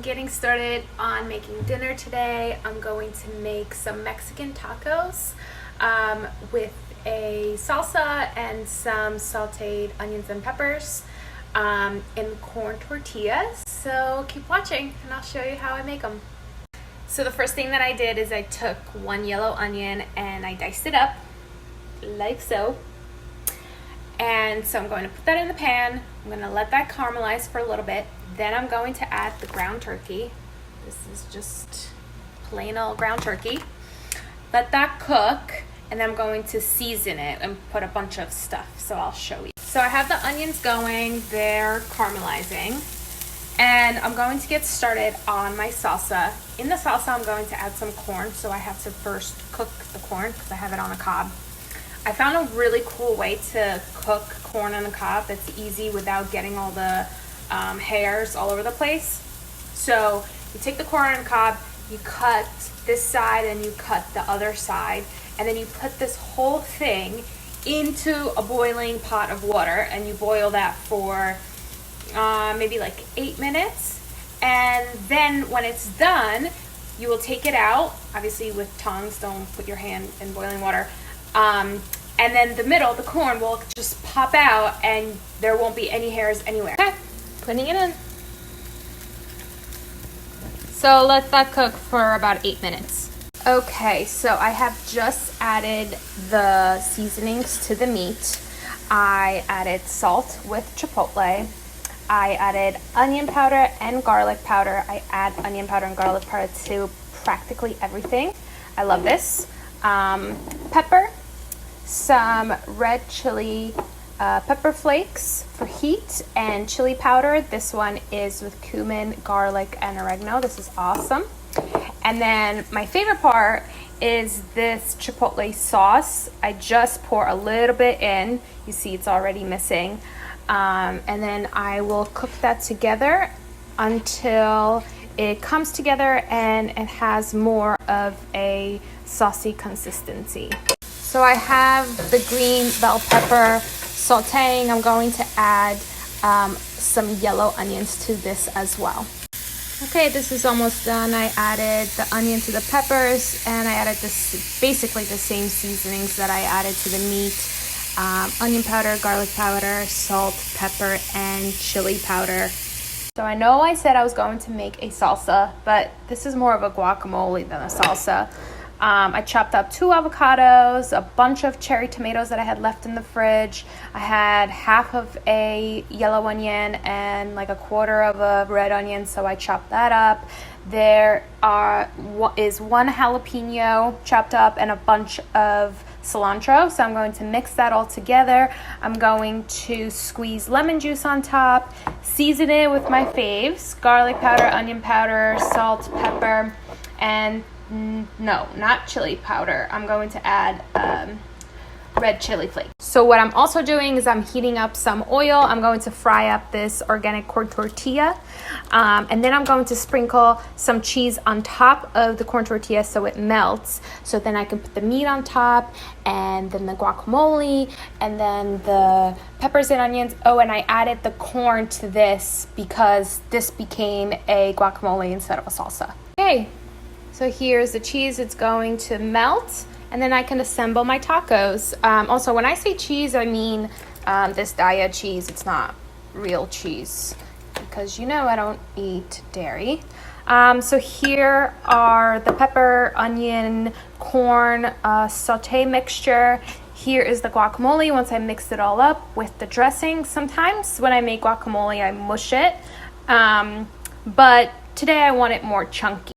Getting started on making dinner today. I'm going to make some Mexican tacos with a salsa and some sauteed onions and peppers in corn tortillas. So keep watching and I'll show you how I make them. So the first thing that I did is I took one yellow onion and I diced it up like so. And so I'm going to put that in the pan. I'm going to let that caramelize for a little bit. Then I'm going to add the ground turkey. This is just plain old ground turkey. Let that cook, and then I'm going to season it and put a bunch of stuff, so I'll show you. So I have the onions going, they're caramelizing, and I'm going to get started on my salsa. In the salsa, I'm going to add some corn, so I have to first cook the corn because I have it on a cob. I found a really cool way to cook corn on the cob that's easy without getting all the hairs all over the place. So you take the corn on the cob, you cut this side and you cut the other side, and then you put this whole thing into a boiling pot of water and you boil that for maybe like 8 minutes. And then when it's done, you will take it out, obviously with tongs, don't put your hand in boiling water. And then the middle, the corn, will just pop out and there won't be any hairs anywhere. Okay, putting it in. So let that cook for about 8 minutes. Okay, so I have just added the seasonings to the meat. I added salt with chipotle. I added onion powder and garlic powder. I add onion powder and garlic powder to practically everything. I love this. Pepper. Some red chili pepper flakes for heat, and chili powder. This one is with cumin, garlic, and oregano. This is awesome. And then my favorite part is this chipotle sauce. I just pour a little bit in. You see it's already missing. And then I will cook that together until it comes together and it has more of a saucy consistency. So I have the green bell pepper sauteing. I'm going to add some yellow onions to this as well. Okay, this is almost done. I added the onion to the peppers, and I added this basically the same seasonings that I added to the meat. Onion powder, garlic powder, salt, pepper, and chili powder. So I know I said I was going to make a salsa, but this is more of a guacamole than a salsa. I chopped up 2 avocados, a bunch of cherry tomatoes that I had left in the fridge. I had half of a yellow onion and like a quarter of a red onion, so I chopped that up. There is 1 jalapeno chopped up and a bunch of cilantro, so I'm going to mix that all together. I'm going to squeeze lemon juice on top, season it with my faves: garlic powder, onion powder, salt, pepper, and no, not chili powder. I'm going to add red chili flakes. So what I'm also doing is I'm heating up some oil. I'm going to fry up this organic corn tortilla, and then I'm going to sprinkle some cheese on top of the corn tortilla so it melts, so then I can put the meat on top, and then the guacamole, and then the peppers and onions. Oh, and I added the corn to this because this became a guacamole instead of a salsa. Okay, so here's the cheese. It's going to melt, and then I can assemble my tacos. Also, when I say cheese, I mean this Daiya cheese. It's not real cheese because you know I don't eat dairy. So here are the pepper, onion, corn, saute mixture. Here is the guacamole once I mix it all up with the dressing. Sometimes when I make guacamole, I mush it, but today I want it more chunky.